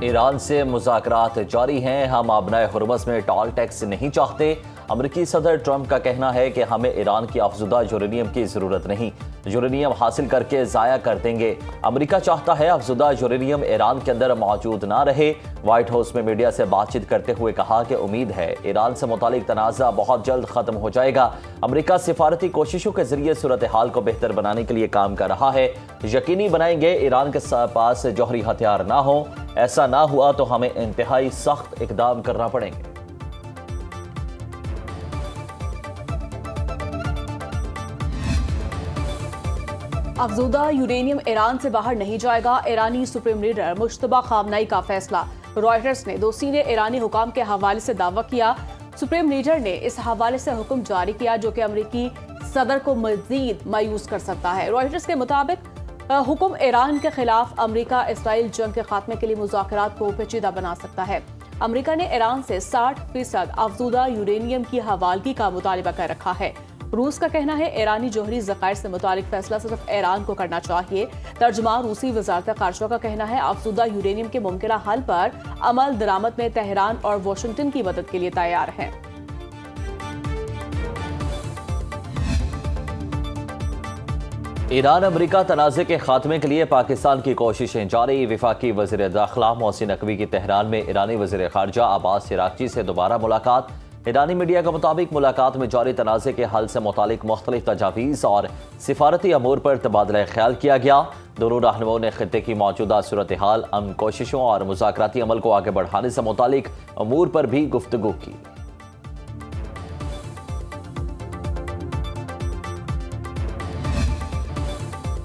Iran से मुज़ाकरात जारी हैं। हम आबनाए हुर्मस में टॉल टैक्स नहीं चाहते। अमरीकी सदर ट्रंप का कहना है कि हमें ईरान की अफजुदा यूरेनियम की ज़रूरत नहीं, यूरेनियम हासिल करके ज़ाया कर देंगे। अमरीका चाहता है अफजुदा यूरेनियम ईरान के अंदर मौजूद ना रहे। व्हाइट हाउस में मीडिया से बातचीत करते हुए कहा कि उम्मीद है ईरान से मुतालिक तनाज़ा बहुत जल्द ख़त्म हो जाएगा। अमरीका सिफारती कोशिशों के जरिए सूरत हाल को बेहतर बनाने के लिए काम कर रहा है। यकीनी बनाएंगे ईरान के पास जौहरी हथियार ना हो। ऐसा ना हुआ तो हमें इंतहाई सख्त इकदाम करना पड़ेंगे। अफजुदा यूरेनियम ईरान से बाहर नहीं जाएगा। ईरानी सुप्रीम लीडर मुश्तबा खामनाई का फैसला। रॉयटर्स ने 2 सीनियर ईरानी हुकाम के हवाले से दावा किया। सुप्रीम लीडर ने इस हवाले से हुक्म जारी किया जो कि अमरीकी सदर को मजीद मायूस कर सकता है। रॉयटर्स के मुताबिक हुक्म ईरान के खिलाफ अमरीका इसराइल जंग के खात्मे के लिए मुज़ाकरात को पेचीदा बना सकता है। अमरीका ने ईरान से 60% अफजुदा यूरेनियम की हवालगी का मुतालबा कर रखा है। रूस का कहना है ईरानी जौहरी ज़खायर से मुतालिक फैसला सिर्फ ईरान को करना चाहिए। तर्जुमान रूसी वज़ारत ख़ारजा का कहना है अफजुदा यूरेनियम के मुमकिना हल पर अमल दरामद में तेहरान और वाशिंगटन की मदद के लिए तैयार है। ईरान अमरीका तनाज़े के खात्मे के लिए पाकिस्तान की कोशिशें जारी। वफाकी वज़ीर दाखिला मोहसिन नकवी की तेहरान में ईरानी वज़ीर ख़ारजा अब्बास अराग़ची से दोबारा मुलाकात। ईरानी मीडिया के मुताबिक मुलाकात में जारी तनाज़े के हल से मुतालिक मुख्तलिफ तजावीज़ और सिफारती अमूर पर तबादला ख्याल किया गया। दोनों रहनुमाओं ने खित्ते की मौजूदा सूरत हाल, अमन कोशिशों और मुज़ाकराती अमल को आगे बढ़ाने से मुतालिक अमूर पर भी गुफ्तगू की।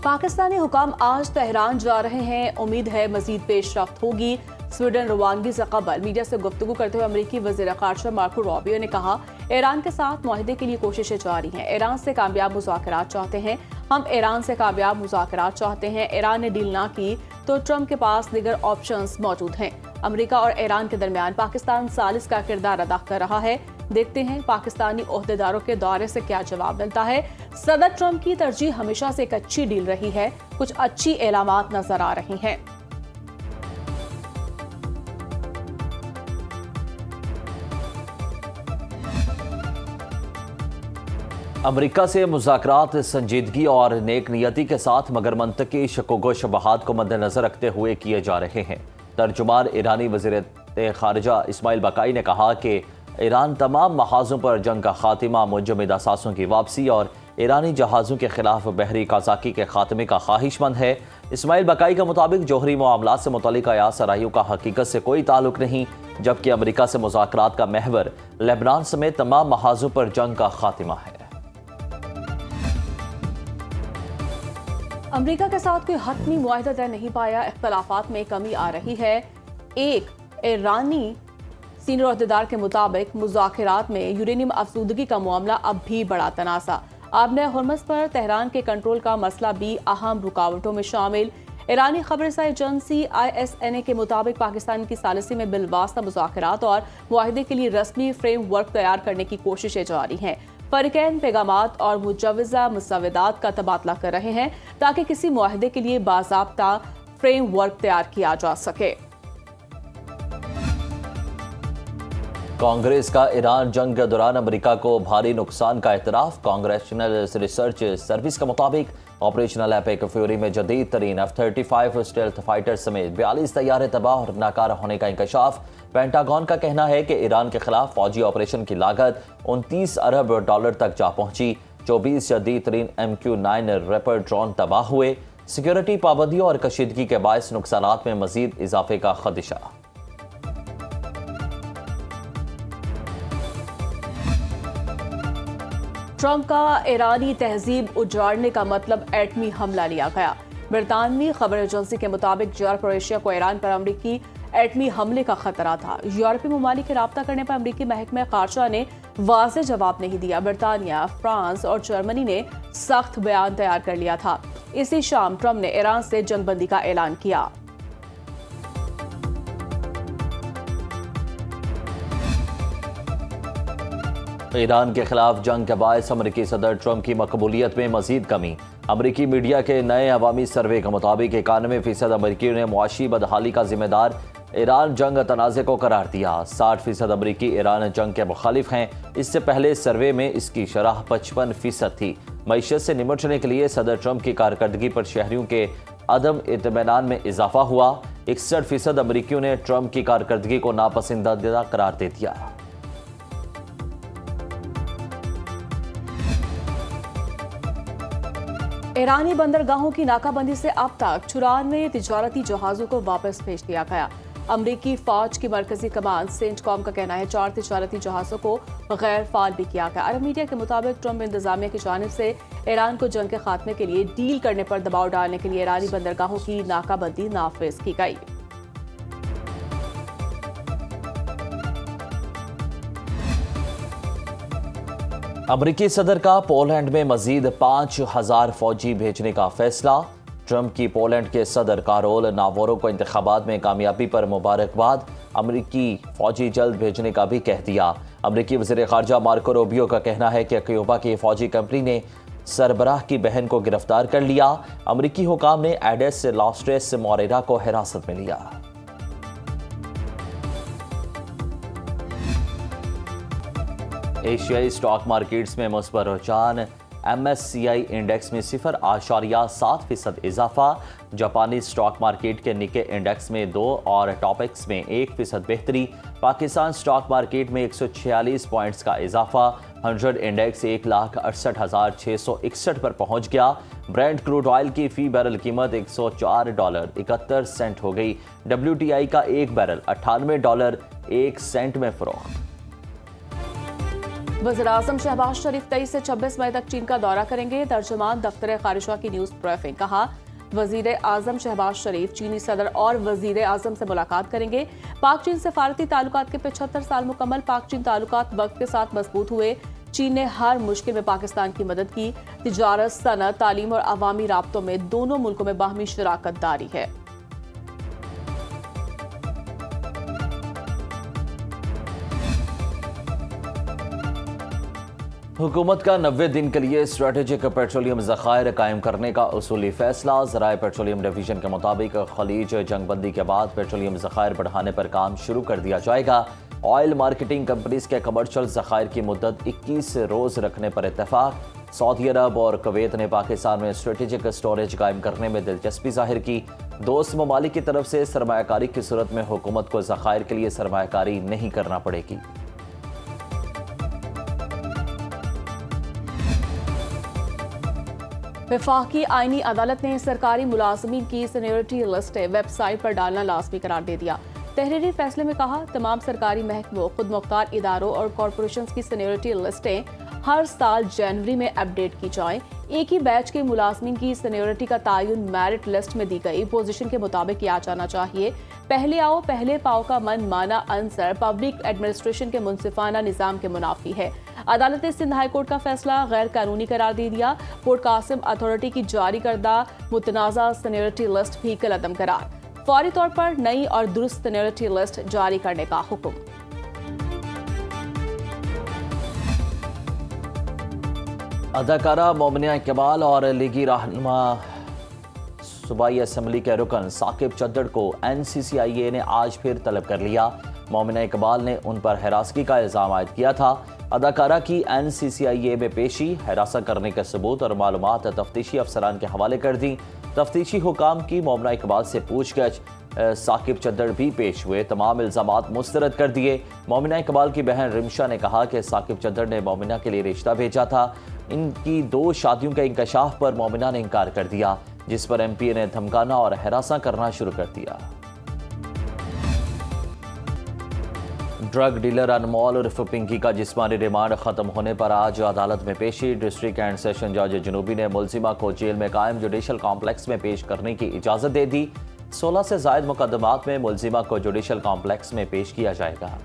पाकिस्तानी हुकाम आज तेहरान जा रहे हैं। उम्मीद है मजीद पेशरफ्त होगी। स्वीडन रवानगी से कबल मीडिया से गुफ्तगू करते हुए अमरीकी वज़ीर ख़ारजा मार्को रूबियो ने कहा ईरान के साथ मुआहदे के लिए कोशिशें जारी हैं। ईरान से कामयाब मुज़ाकरात चाहते हैं। हम ईरान से कामयाब मुज़ाकरात चाहते हैं। ईरान ने डील ना की तो ट्रंप के पास दीगर ऑप्शंस मौजूद हैं। अमरीका और ईरान के दरमियान पाकिस्तान सालिस का किरदार अदा कर रहा है। देखते हैं पाकिस्तानी ओहदेदारों के दौरे से क्या जवाब मिलता है। सदर ट्रंप की तरजीह हमेशा से एक अच्छी डील रही है। कुछ अच्छी एलामात नजर आ रही हैं। अमरीका से मुज़ाकरात संजीदगी और नेक नियति के साथ मगर मंतकी शकोगो शबहात को मद्देनजर रखते हुए किए जा रहे हैं। तर्जुमान ईरानी वज़ीर ख़ारजा इस्माइल बकाई ने कहा कि ईरान तमाम महाजों पर जंग का खात्मा, मुंजमद असासों की वापसी और ईरानी जहाज़ों के खिलाफ बहरी काज़ाकी के खात्मे का ख्वाहिशमंद है। इस्माइल बकाई के मुताबिक जौहरी मामलात से मुतल्लिक़ आयात सराहियों का हकीकत से कोई ताल्लुक नहीं, जबकि अमरीका से मुज़ाकरात का महवर लेबनान समेत तमाम महाजों पर जंग का खात्मा है। अमरीका के साथ कोई हतमी मुआहदा तय नहीं पाया। इख्तलाफात में कमी आ रही है। एक ईरानी सीनियर अहदेदार के मुताबिक मुज़ाकरात में यूरेनियम अफसूदगी का मामला अब भी बड़ा तनाज़ा। आबनाए हुर्मस पर तेहरान के कंट्रोल का मसला भी अहम रुकावटों में शामिल। ईरानी खबरसां एजेंसी ISNA के मुताबिक पाकिस्तान की सालिसी में बिलवास्ता मुज़ाकरात और मुआहदे के लिए रस्मी फ्रेमवर्क तैयार करने की कोशिशें जारी हैं। फरीकैन पैगामात और मुजवज़ा मुसव्वदात का तबादला कर रहे हैं ताकि किसी मुआहदे के लिए बाज़ाब्ता फ्रेमवर्क तैयार किया जा सके। कांग्रेस का ईरान जंग के दौरान अमरीका को भारी नुकसान का एतराफ़। कांग्रेशनल रिसर्च सर्विस के मुताबिक ऑपरेशनल एपिक फ्यूरी में जदीद तरीन F-35 स्टेल्थ फाइटर समेत 42 तैयारे तबाह और नाकारा होने का इंकशाफ। पेंटागन का कहना है कि ईरान के खिलाफ फौजी ऑपरेशन की लागत 29 अरब डॉलर तक जा पहुंची। 24 जदीद तरीन MQ-9 रैपर ड्रोन तबाह हुए। सिक्योरिटी पाबंदियों और कशीदगी के बायस नुकसानात में मजीद इजाफे का खदशा। ट्रंप का ईरानी तहजीब उजाड़ने का मतलब एटमी हमला लिया गया। बरतानवी खबर एजेंसी के मुताबिक यूरोप और एशिया को ईरान पर अमरीकी एटमी हमले का खतरा था। यूरोपीय ममालिक के राब्ता करने पर अमरीकी महकमा ख़ारजा ने वाज़ेह जवाब नहीं दिया। बरतानिया, फ्रांस और जर्मनी ने सख्त बयान तैयार कर लिया था। इसी शाम ट्रंप ने ईरान से जंगबंदी का ऐलान किया। ईरान के खिलाफ जंग के बायस अमरीकी सदर ट्रंप की मकबूलियत में मजीद कमी। अमरीकी मीडिया के नए अवामी सर्वे के मुताबिक 91% अमरीकियों ने मुआशी बदहाली का जिम्मेदार ईरान जंग तनाज़े को करार दिया। 60% अमरीकी ईरान जंग के मुखालिफ हैं। इससे पहले सर्वे में इसकी शरह 55% थी। मईशत से निपटने के लिए सदर ट्रंप की कारकर्दगी पर शहरियों के अदम इत्मीनान में इजाफा हुआ। 61% अमरीकियों ने ट्रंप की कारकर्दगी को नापसंदीदा करार दे दिया। ईरानी बंदरगाहों की नाकाबंदी से अब तक 94 तिजारती जहाजों को वापस भेज दिया गया। अमरीकी फौज की मरकजी कमान सेंटकॉम का कहना है 4 तिजारती जहाजों को गैर फाल भी किया गया। अरब मीडिया के मुताबिक ट्रंप इंतजामिया की जानिब से ईरान को जंग के खात्मे के लिए डील करने पर दबाव डालने के लिए ईरानी बंदरगाहों की नाकाबंदी नाफिज की गई। अमरीकी सदर का पोलैंड में मजीद 5000 फौजी भेजने का फैसला। ट्रंप की पोलैंड के सदर कारोल नावोरो को इंतखाबात में कामयाबी पर मुबारकबाद। अमरीकी फौजी जल्द भेजने का भी कह दिया। अमरीकी वज़ीर ख़ारजा मार्को रूबियो का कहना है कि क्यूबा की फौजी कंपनी ने सरबराह की बहन को गिरफ्तार कर लिया। अमरीकी हुकाम ने एडेस लॉस्ट्रेस मोरेरा को हिरासत में लिया। एशियाई स्टॉक मार्केट्स में मुस्बत रुझान। MSCI इंडेक्स में 0.7% इजाफा। जापानी स्टॉक मार्केट के निके इंडेक्स में 2 और टॉपिक्स में 1% बेहतरी। पाकिस्तान स्टॉक मार्केट में 146 पॉइंट्स का इजाफा। 100 इंडेक्स 1,68,661 पर पहुंच गया। ब्रेंट क्रूड ऑयल की फी बैरल कीमत $104.71 हो गई। WTI का एक बैरल $98.01 में फरोख्त। वज़ीर-ए-आज़म शहबाज शरीफ 23 से 26 मई तक चीन का दौरा करेंगे। तर्जुमान दफ्तर खारिजा की न्यूज़ ब्रीफिंग। कहा, वज़ीर-ए-आज़म शहबाज शरीफ चीनी सदर और वज़ीर-ए-आज़म से मुलाकात करेंगे। पाक चीन सफारती ताल्लुकात के 75 साल मुकम्मल। पाक चीन ताल्लुकात वक्त के साथ मजबूत हुए। चीन ने हर मुश्किल में पाकिस्तान की मदद की। तिजारत, सनत, तालीम और अवामी राब्तों में दोनों मुल्कों में बाहमी शराकत दारी है। हुकूमत का 90 दिन के लिए स्ट्रेटेजिक पेट्रोलियम ज़खायर कायम करने का उसूली फैसला। ज़राए पेट्रोलियम डिवीजन के मुताबिक खलीज जंगबंदी के बाद पेट्रोलियम ज़खायर बढ़ाने पर काम शुरू कर दिया जाएगा। ऑयल मार्केटिंग कंपनीज के कमर्शियल ज़खायर की मुद्दत 21 रोज़ रखने पर इत्तेफाक। सऊदी अरब और कुवैत ने पाकिस्तान में स्ट्रेटेजिक स्टोरेज कायम करने में दिलचस्पी जाहिर की। दोस्त ममालिक की तरफ से सरमायाकारी की सूरत में हुकूमत को ज़खायर के लिए सरमायाकारी नहीं करना पड़ेगी। वफाकी आईनी अदालत ने सरकारी मुलाजमीन की सीनियरिटी लिस्टें वेबसाइट पर डालना लाजमी करार दे दिया। तहरीरी फैसले में कहा, तमाम सरकारी महकमों, खुद मुख्तार इदारों और कॉरपोरेशन की सीनियरिटी लिस्टें हर साल जनवरी में अपडेट की जाएं। एक ही बैच के मुलाजमीन की सीनियरिटी का तयन मेरिट लिस्ट में दी गई पोजीशन के मुताबिक किया जाना चाहिए। पहले आओ पहले पाओ का मन माना अंसर पब्लिक एडमिनिस्ट्रेशन के मुनसिफाना निज़ाम के मुनाफी है। अदालत ने सिंध हाई कोर्ट का फैसला गैर कानूनी करार दे दिया। पोर्ट कासिम अथॉरिटी की जारी करदा मुतनाज़ा सीनियरिटी लिस्ट भी कलअदम करार। फौरी तौर पर नई और दुरुस्त सीनियरिटी लिस्ट जारी करने का हुक्म। अदाकारा मोमिना इकबाल और लीगी रहनुमा सूबाई असम्बली के रुकन साकिब चद्दड़ को NCCIA ने आज फिर तलब कर लिया। मोमिना इकबाल ने उन पर हिरासगी का इल्ज़ाम आयद किया था। अदाकारा की NCCIA में पेशी, हिरासत करने के सबूत और मालूमात तफ्तीशी अफसरान के हवाले कर दी। तफ्तीशी हुकाम की मोमिना इकबाल से पूछगछ। साकिब चद्दड़ भी पेश हुए, तमाम इल्ज़ामात मुस्तरद कर दिए। मोमिना इकबाल की बहन रिमशा ने कहा कि साकिब चद्दड़ ने मोमिना के लिए रिश्ता भेजा था। इनकी 2 शादियों के इंकशाफ पर मोमिना ने इनकार कर दिया, जिस पर MPA ने धमकाना और हरासा करना शुरू कर दिया। ड्रग डीलर अनमोल उर्फ पिंकी का जिस्मानी रिमांड खत्म होने पर आज अदालत में पेशी। डिस्ट्रिक्ट एंड सेशन जज जनूबी ने मुलजिमा को जेल में कायम जुडिशल कॉम्प्लेक्स में पेश करने की इजाजत दे दी। 16 से जायद मुकदमात में मुलजिमा को जुडिशल कॉम्प्लेक्स में पेश किया जाएगा।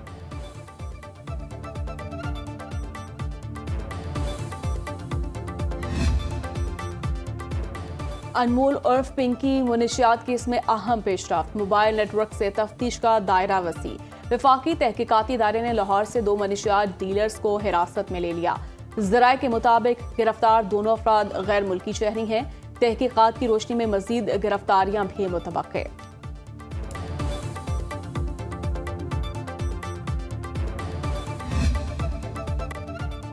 अनमोल उर्फ पिंकी मुनशियात केस में अहम पेशरफ्त। मोबाइल नेटवर्क से तफ्तीश का दायरा वसी। वफाकी तहकीकाती इदारे ने लाहौर से 2 मनशियात डीलर्स को हिरासत में ले लिया। ज़राए के मुताबिक गिरफ्तार दोनों अफराद गैर मुल्की शहरी हैं। तहकीकात की रोशनी में मजीद गिरफ्तारियां भी मुतवक्के।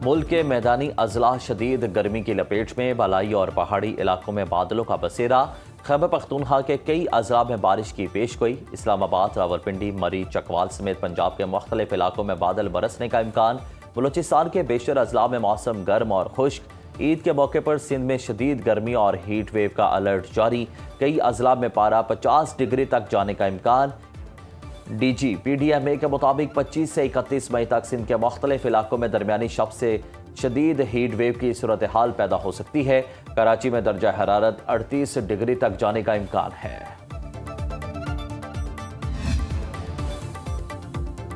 मुल्क के मैदानी अजला शदीद गर्मी की लपेट में, बलाई और पहाड़ी इलाकों में बादलों का बसेरा। खैबर पख्तूनख्वा के कई अजला में बारिश की पेशगोई। इस्लामाबाद, रावलपिंडी, मरी, चकवाल समेत पंजाब के मुख्तलिफ इलाकों में बादल बरसने का इम्कान। बलूचिस्तान के बेशतर अजला में मौसम गर्म और खुश्क। ईद के मौके पर सिंध में शदीद गर्मी और हीट वेव का अलर्ट जारी। कई अजला में पारा 50 डिग्री तक जाने का इम्कान। DGPDMA के मुताबिक 25 से 31 मई तक सिंध के मुख्तलिफ इलाकों में दरमियानी शब से शदीद हीट वेव की सूरत हाल पैदा हो सकती है। कराची में दर्जा हरारत 38 डिग्री तक जाने का इम्कान है।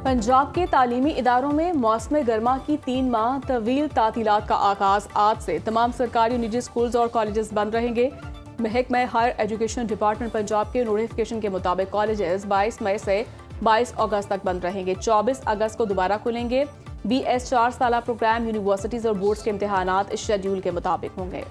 पंजाब के तालीमी इदारों में मौसम गर्मा की 3 माह तवील तातीलात का आगाज आज से। तमाम सरकारी और निजी स्कूल्स और कॉलेजेस बंद रहेंगे। महकमा हायर एजुकेशन डिपार्टमेंट पंजाब के नोटिफिकेशन के मुताबिक कॉलेजेस 22 मई से 22 अगस्त तक बंद रहेंगे। 24 अगस्त को दोबारा खुलेंगे। BS 4 साला प्रोग्राम, यूनिवर्सिटीज और बोर्ड्स के इम्तिहानात इस शेड्यूल के मुताबिक होंगे।